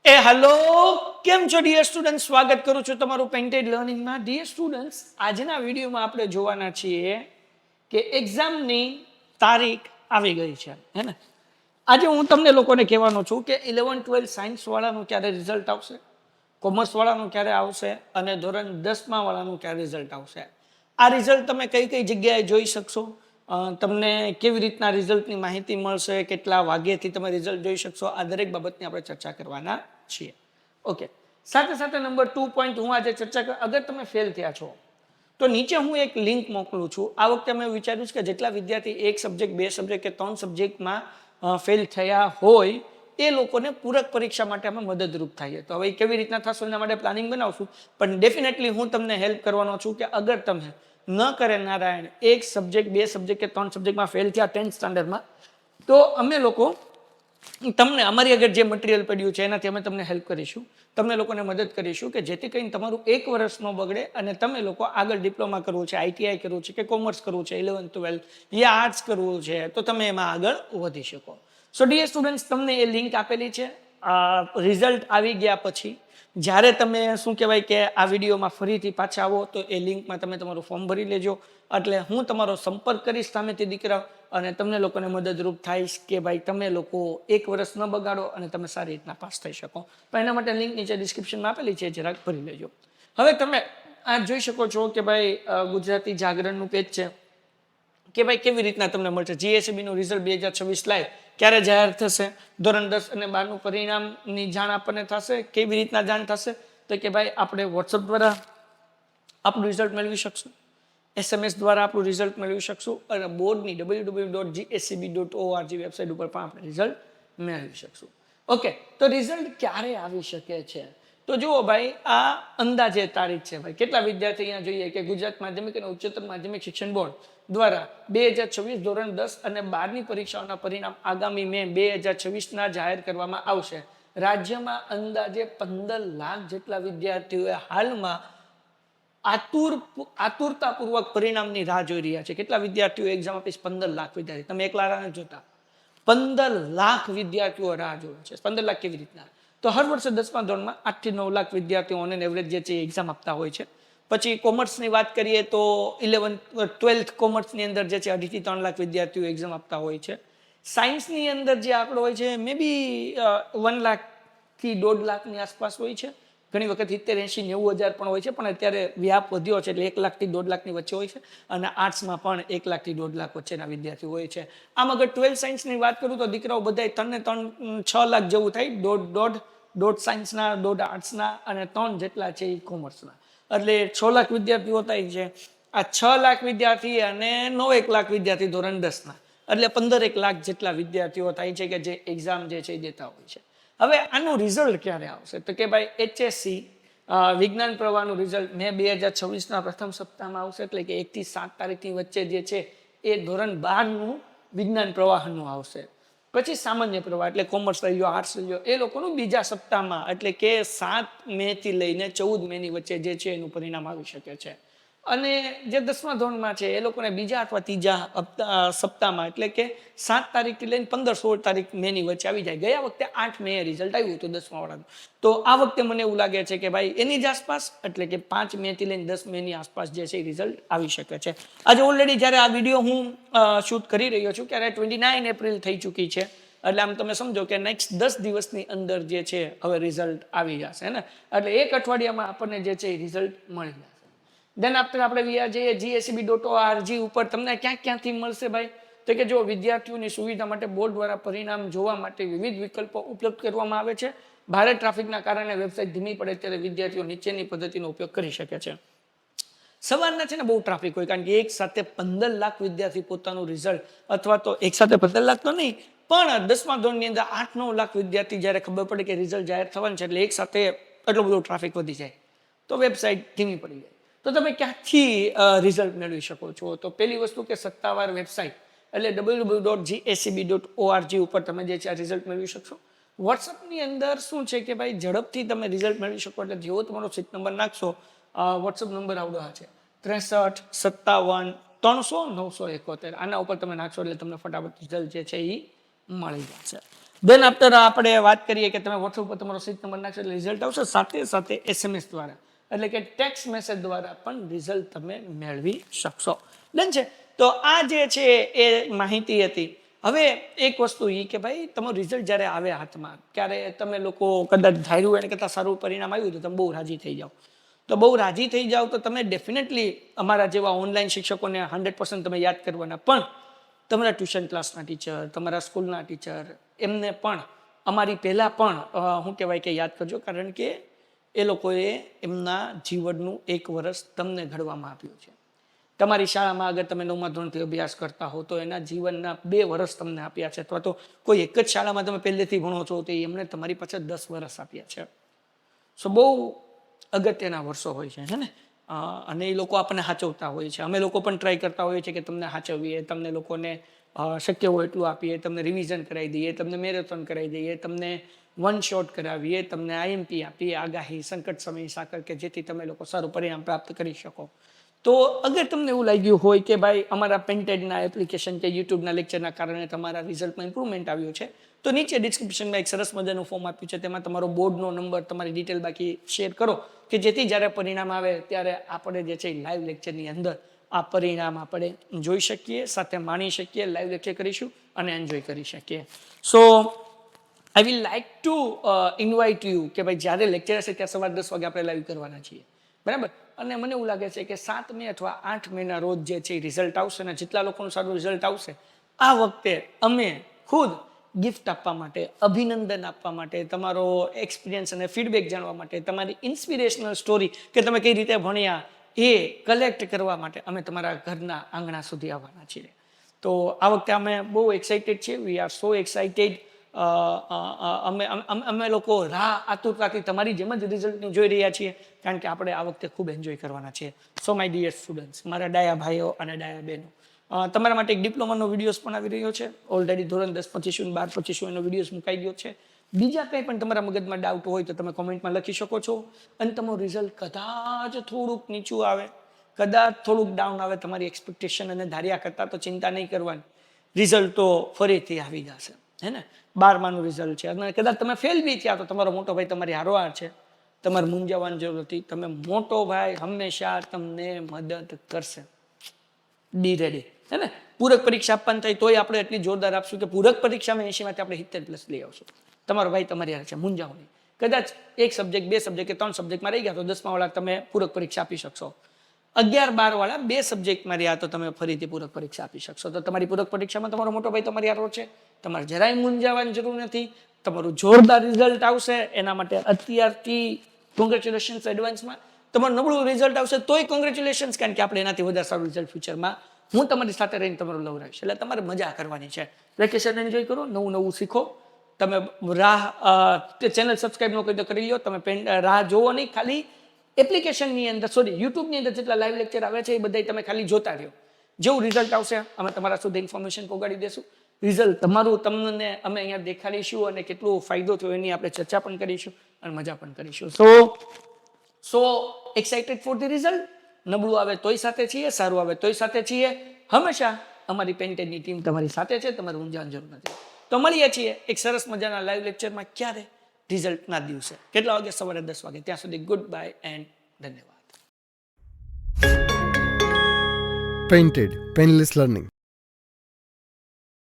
Hello, કેમ છો dear student? સ્વાગત કરું છું તમારું પેઇન્ટેડ લર્નિંગમાં. ડિયર સ્ટુડન્ટ્સ, આજના વિડીયોમાં આપણે જોવાના છીએ કે એક્ઝામની તારીખ આવી ગઈ છે, હે ને? આજે હું તમને લોકોને કહેવાનો છું કે 11-12 સાયન્સ વાળાનું ક્યારે રિઝલ્ટ આવશે, કોમર્સ વાળાનું ક્યારે આવશે અને ધોરણ 10 વાળાનું ક્યારે રિઝલ્ટ આવશે. આ રિઝલ્ટ તમે કઈ કઈ જગ્યાએ જોઈ શકશો, તમને કેવી રીતના રિઝલ્ટની માહિતી મળશે, કેટલા વાગ્યેથી તમે રિઝલ્ટ જોઈ શકશો, આ દરેક બાબતની આપણે ચર્ચા કરવાના છીએ. ઓકે, સાથે સાથે નંબર 2 પોઈન્ટ હું આજે ચર્ચા અગર તમે ફેલ થયા છો તો નીચે હું એક લિંક મોકલું છું. આ વખતે મેં વિચાર્યું છે કે જેટલા વિદ્યાર્થી એક સબ્જેક્ટ, બે સબ્જેક્ટ કે 3 સબ્જેક્ટમાં ફેલ થયા હોય એ લોકોને પૂરક પરીક્ષા માટે અમે મદદરૂપ થઈએ. તો હવે કેવી રીતના થશે એના માટે પ્લાનિંગ બનાવશું, પણ ડેફિનેટલી હું તમને હેલ્પ કરવાનો છું કે અગર તમે ન કરે નારાયણ એક સબ્જેક્ટ, બે સબ્જેક્ટ કે 3 સબ્જેક્ટમાં ફેલ થયા 10th સ્ટાન્ડર્ડમાં, તો અમે લોકો તમને અમારી આગળ જે મટીરિયલ પડ્યું છે એનાથી અમે તમને હેલ્પ કરીશું, તમને લોકોને મદદ કરીશું કે જેથી કરીને તમારું 1 વર્ષ ન બગડે અને તમે લોકો આગળ ડિપ્લોમા કરવું છે, આઈટીઆઈ કરવું છે કે કોમર્સ કરવું છે, 11-12 યા આર્ટ્સ કરવું છે, તો તમે એમાં આગળ વધી શકો. સો ડિયર સ્ટુડન્ટ્સ, તમને એ લિંક આપેલી છે. રિઝલ્ટ આવી ગયા પછી જ્યારે તમે શું કહેવાય કે આ વિડીયોમાં ફરીથી પાછા આવો તો એ લિંકમાં તમે તમારું ફોર્મ ભરી લેજો, એટલે હું તમારો સંપર્ક કરીશ સામેથી દીકરા અને તમને લોકોને મદદરૂપ થઈશ કે ભાઈ તમે લોકો 1 વર્ષ ન બગાડો અને તમે સારી રીતના પાસ થઈ શકો. પણ એના માટે લિંક નીચે ડિસ્ક્રિપ્શનમાં આપેલી છે, જરાક ભરી લેજો. હવે તમે આ જોઈ શકો છો કે ભાઈ ગુજરાતી જાગરણનું પેજ છે કે ભાઈ કેવી રીતના તમને મળશે. જીએસઈબીનું રિઝલ્ટ 2026 લાઈવ ક્યારે જાહેર થશે, ધોરણ 10 અને 12નું પરિણામની જાણ આપણને થશે. કેવી રીતના જાણ થશે તો કે ભાઈ આપણે વોટ્સઅપ દ્વારા આપણું રિઝલ્ટ મેળવી શકશું, SMS દ્વારા આપણું રિઝલ્ટ મેળવી શકશું અને બોર્ડની www.gscb.org વેબસાઇટ ઉપર પણ આપણે રિઝલ્ટ મેળવી શકશું. ઓકે, તો રિઝલ્ટ ક્યારે આવી શકે છે તો જુઓ ભાઈ, આ અંદાજે તારીખ છે ભાઈ. કેટલા વિદ્યાર્થી અહીંયા જોઈએ કે ગુજરાત માધ્યમિક અને ઉચ્ચતર માધ્યમિક શિક્ષણ બોર્ડ દ્વારા 2026 ધોરણ 10 અને 12ની પરીક્ષાઓના પરિણામ આગામી મે 2026ના જાહેર કરવામાં આવશે. રાજ્યમાં અંદાજે 15 લાખ જેટલા વિદ્યાર્થીઓએ હાલમાં આતુરતાપૂર્વક પરિણામની રાહ જોઈ રહ્યા છે. કેટલા વિદ્યાર્થીઓ એક્ઝામ આપીશ? 15 લાખ વિદ્યાર્થી. તમે એકલા રાહ જોતા 15 લાખ વિદ્યાર્થીઓ રાહ જોવે છે. 15 લાખ કેવી રીતના? તો હર વર્ષે 10મા ધોરણમાં 8 થી 9 લાખ વિદ્યાર્થીઓ ઓન એવરેજ જે છે એક્ઝામ આપતા હોય છે. પછી કોમર્સની વાત કરીએ તો 11-12 કોમર્સની અંદર જે છે 2.5 થી 3 લાખ વિદ્યાર્થીઓ એક્ઝામ આપતા હોય છે. સાયન્સની અંદર જે આંકડો હોય છે મે બી 1 લાખ થી 1.5 લાખની આસપાસ હોય છે. ઘણી વખત 70, 80, 90 હજાર પણ હોય છે, પણ અત્યારે વ્યાપ વધ્યો છે એટલે 1 લાખ થી 1.5 લાખની વચ્ચે હોય છે અને આર્ટ્સમાં પણ 1 લાખ થી 1.5 લાખ વચ્ચેના વિદ્યાર્થીઓ હોય છે. આમ અગર 12 સાયન્સની વાત કરું તો દીકરાઓ બધા 3 ને 3 6 લાખ જેવું થાય. દોઢ સાયન્સના, દોઢ આર્ટ્સના અને 3 જેટલા છે એ કોમર્સના, એટલે 6 લાખ વિદ્યાર્થીઓ થાય છે. આ 6 લાખ વિદ્યાર્થી અને 9 લાખ વિદ્યાર્થી ધોરણ 10ના, એટલે 15 લાખ જેટલા વિદ્યાર્થીઓ થાય છે કે જે એક્ઝામ જે છે એ દેતા હોય છે. હવે આનું રિઝલ્ટ ક્યારે આવશે તો કે ભાઈ HSC વિજ્ઞાન પ્રવાહનું રિઝલ્ટ મે 2026ના પ્રથમ સપ્તાહમાં આવશે, એટલે કે 1 થી 7 તારીખની વચ્ચે જે છે એ ધોરણ 12નું વિજ્ઞાન પ્રવાહનું આવશે. પછી સામાન્ય પ્રવાહ એટલે કોમર્સ લઈ લો, આર્ટ્સ લઈ લો, એ લોકોનું બીજા સપ્તાહમાં એટલે કે 7 મે થી લઈને 14 મેની વચ્ચે જે છે એનું પરિણામ આવી શકે છે. અને જે 10મા ધોરણમાં છે એ લોકોને બીજા અથવા ત્રીજા સપ્તાહમાં એટલે કે 7 તારીખથી લઈને 15-16 તારીખ મેની વચ્ચે આવી જાય. ગયા વખતે 8 મે રિઝલ્ટ આવ્યું હતું 10મા વાળાનું, તો આ વખતે મને એવું લાગે છે કે ભાઈ એની જ આસપાસ એટલે કે 5 મે થી લઈને 10 મેની આસપાસ જે છે રિઝલ્ટ આવી શકે છે. આજે ઓલરેડી જ્યારે આ વિડીયો હું શૂટ કરી રહ્યો છું ત્યારે 29 એપ્રિલ થઈ ચૂકી છે, એટલે આમ તમે સમજો કે નેક્સ્ટ 10 દિવસની અંદર જે છે હવે રિઝલ્ટ આવી જશે ને, એટલે 1 અઠવાડિયામાં આપણને જે છે રિઝલ્ટ મળી જશે. દેન આફ્ટર આપણે જઈએ gscb.org ઉપર. તમને ક્યાંથી મળશે ભાઈ તો કે જો વિદ્યાર્થીઓની સુવિધા માટે બોર્ડ દ્વારા પરિણામ જોવા માટે વિવિધ વિકલ્પો ઉપલબ્ધ કરવામાં આવે છે. ભારે ટ્રાફિકના કારણે વેબસાઇટ ધીમી પડે ત્યારે વિદ્યાર્થીઓ નીચેની પદ્ધતિનો ઉપયોગ કરી શકે છે. સવારના છે ને બહુ ટ્રાફિક હોય, કારણ કે એક સાથે 15 લાખ વિદ્યાર્થી પોતાનું રિઝલ્ટ, અથવા તો એક સાથે 15 લાખ તો નહીં પણ 10મા ધોરણની અંદર 8-9 લાખ વિદ્યાર્થી જ્યારે ખબર પડે કે રિઝલ્ટ જાહેર થવાનું છે એટલે એક સાથે એટલો બધો ટ્રાફિક વધી જાય તો વેબસાઇટ ધીમી પડી જાય. તો તમે ક્યાંથી રિઝલ્ટ મેળવી શકો છો તો પહેલી વસ્તુ કે સત્તાવાર વેબસાઇટ એટલે www.gscb.org ઉપર તમે જે છે આ રિઝલ્ટ મેળવી શકશો. વોટ્સઅપની અંદર શું છે કે ભાઈ ઝડપથી તમે રિઝલ્ટ મેળવી શકો, એટલે જેવો તમારો સીટ નંબર નાખશો, વોટ્સઅપ નંબર આવડો છે 63 57 300 971, આના ઉપર તમે નાખશો એટલે તમને ફટાફટ રિઝલ્ટ જે છે એ મળી જશે. દેન આફ્ટર આપણે વાત કરીએ કે તમે વોટ્સઅપ પર તમારો સીટ નંબર નાખશો એટલે રિઝલ્ટ આવશે, સાથે સાથે SMS દ્વારા એટલે કે ટેક્સ્ટ મેસેજ દ્વારા પણ રિઝલ્ટ તમે મેળવી શકશો. ડન છે. તો આ જે છે એ માહિતી હતી. હવે એક વસ્તુ એ કે ભાઈ તમારું રિઝલ્ટ જ્યારે આવે હાથમાં, ત્યારે તમે લોકો કદાચ ધાર્યું એને કરતાં સારું પરિણામ આવ્યું તો તમે બહુ રાજી થઈ જાઓ. તો બહુ રાજી થઈ જાઓ તો તમે ડેફિનેટલી અમારા જેવા ઓનલાઈન શિક્ષકોને 100% તમે યાદ કરવાના, પણ તમારા ટ્યુશન ક્લાસના ટીચર, તમારા સ્કૂલના ટીચર, એમને પણ અમારી પહેલાં પણ શું કહેવાય કે યાદ કરજો, કારણ કે એ લોકોએ એમના જીવનનું 1 વર્ષ તમને ઘડવામાં આપ્યું છે. તમારી શાળામાં અગર તમે 9મા ધોરણથી અભ્યાસ કરતા હો તો એના જીવનના 2 વર્ષ તમને આપ્યા છે, અથવા તો કોઈ એક જ શાળામાં તમે પહેલેથી ભણો છો તો એમણે તમારી પાછળ 10 વર્ષ આપ્યા છે. સો બહુ અગત્યના વર્ષો હોય છે, હે ને? અને એ લોકો આપણને સાચવતા હોય છે. અમે લોકો પણ ટ્રાય કરતા હોઈએ છીએ કે તમને સાચવીએ, તમને લોકોને શક્ય હોય એટલું આપીએ, તમને રિવિઝન કરાવી દઈએ, તમને મેરેથોન કરાવી દઈએ, તમને વન શોટ કરાવીએ, તમને IMP આપીએ, આગાહી, સંકટ સમય સાકળ, કે જેથી તમે લોકો સારું પરિણામ પ્રાપ્ત કરી શકો. તો અગર તમને એવું લાગ્યું હોય કે ભાઈ અમારા પેન્ટેડના એપ્લિકેશન કે યુટ્યુબના લેક્ચરના કારણે તમારા રિઝલ્ટમાં ઇમ્પ્રુવમેન્ટ આવ્યું છે, તો નીચે ડિસ્ક્રિપ્શનમાં એક સરસ મજાનું ફોર્મ આપ્યું છે, તેમાં તમારો બોર્ડનો નંબર, તમારી ડિટેલ બાકી શેર કરો, કે જેથી જ્યારે પરિણામ આવે ત્યારે આપણે જે છે લાઈવ લેક્ચરની અંદર આ પરિણામ આપણે જોઈ શકીએ, સાથે માણી શકીએ, લાઈવ લેક્ચર કરીશું અને એન્જોય કરી શકીએ. So I will like to invite you કે ભાઈ જ્યારે લેક્ચર હશે ત્યાં સવારે 10 વાગે આપણે લાઈવ કરવાના છીએ, બરાબર? અને મને એવું લાગે છે કે 7 મે અથવા 8 મેના રોજ જે છે રિઝલ્ટ આવશે ને જેટલા લોકોનું સારું રિઝલ્ટ આવશે, આ વખતે અમે ખુદ ગિફ્ટ આપવા માટે, અભિનંદન આપવા માટે, તમારો એક્સપિરિયન્સ અને ફીડબેક જાણવા માટે, તમારી ઇન્સ્પિરેશનલ સ્ટોરી કે તમે કઈ રીતે ભણ્યા એ કલેક્ટ કરવા માટે અમે તમારા ઘરના આંગણા સુધી આવવાના છીએ. તો આ વખતે અમે બહુ એક્સાઇટેડ છીએ. We are so excited. અમે લોકો આતુરતાથી તમારી જેમ જ રિઝલ્ટની જોઈ રહ્યા છીએ, કારણ કે આપણે આ વખતે ખૂબ એન્જોય કરવાના છીએ. સો માય ડિયર સ્ટુડન્ટ્સ, મારા ડાયા ભાઈઓ અને ડાયા બહેનો, તમારા માટે એક ડિપ્લોમાનો વિડીયોઝ પણ આવી રહ્યો છે. ઓલરેડી ધોરણ 10 પચીસું 12 પચીસું એનો વિડીયોઝ મુકાઈ ગયો છે. બીજા કંઈ પણ તમારા મગજમાં ડાઉટ હોય તો તમે કોમેન્ટમાં લખી શકો છો. અને તમારું રિઝલ્ટ કદાચ થોડુંક નીચું આવે, કદાચ થોડુંક ડાઉન આવે તમારી એક્સપેક્ટેશન અને ધાર્યા કરતાં, તો ચિંતા નહીં કરવાની, રિઝલ્ટ તો ફરીથી આવી જશે, હે ને? 12માનું રિઝલ્ટ છે અને કદાચ તમે ફેલ બી થયા તો તમારો મોટો ભાઈ તમારી હારોહાર છે, તમારે મૂંઝાવાની જરૂર નથી. તમે મોટો ભાઈ હંમેશા તમને મદદ કરશે. બી રેડી, હે ને? પૂરક પરીક્ષા આપવાની થાય તોય આપણે એટલી જોરદાર આપશું કે પૂરક પરીક્ષામાં 80માંથી આપણે 70+ લઈ આવશું. તમારો ભાઈ તમારી હારે છે, મૂંઝાવો નહીં. કદાચ 1 સબ્જેક્ટ 2 સબ્જેક્ટ કે 3 સબ્જેક્ટમાં રહી ગયા તો 10મા વાળા તમે પૂરક પરીક્ષા આપી શકશો. 11-12 વાળા 2 સબ્જેક્ટમાં રહ્યા તો તમે ફરીથી પૂરક પરીક્ષા આપી શકશો. તો તમારી પૂરક પરીક્ષામાં તમારો મોટો ભાઈ તમારી હારો છે, તમારે જરાય મૂંઝાવાની જરૂર નથી. તમારું જોરદાર રિઝલ્ટ આવશે, એના માટે અત્યારથી કોંગ્રેચ્યુલેશન્સ એડવાન્સમાં. તમારું નબળું રિઝલ્ટ આવશે તોય કોંગ્રેચ્યુલેશન્સ, કારણ કે આપણે એનાથી વધારે સારું રિઝલ્ટ ફ્યુચરમાં હું તમારી સાથે રહીને તમારું લવડાવીશ. એટલે તમારે મજા કરવાની છે. વેકેશન એન્જોય કરો, નવું શીખો. તમે ચેનલ સબસ્ક્રાઈબ ન કરી તો કરી લો. તમે રાહ જોવો નહીં, ખાલી એપ્લિકેશનની અંદર, યુટ્યુબની અંદર જેટલા લાઈવ લેક્ચર આવે છે એ બધા તમે ખાલી જોતા રહ્યો. જેવું રિઝલ્ટ આવશે અમે તમારા સુધી ઇન્ફોર્મેશન પહોંચાડી દેશું. રિઝલ્ટ તમારું તમને અમે અહીંયા દેખાડીશું અને કેટલો ફાયદો થયો એની આપણે ચર્ચા પણ કરીશું અને મજા પણ કરીશું. So excited for the result. નબળું આવે તોય સાથે છીએ, સારું આવે તોય સાથે છીએ. હંમેશા અમારી પેન્ટેડની ટીમ તમારી સાથે છે, તમારે ઊંઝાની જરૂર નથી. તો મળીએ છીએ એક સરસ મજાના લાઈવ લેક્ચરમાં. ક્યારે? રિઝલ્ટના દિવસે. કેટલા વાગે? સવારે 10 વાગે. ત્યાં સુધી ગુડ બાય એન્ડ ધન્યવાદ. Painted Painless Learning.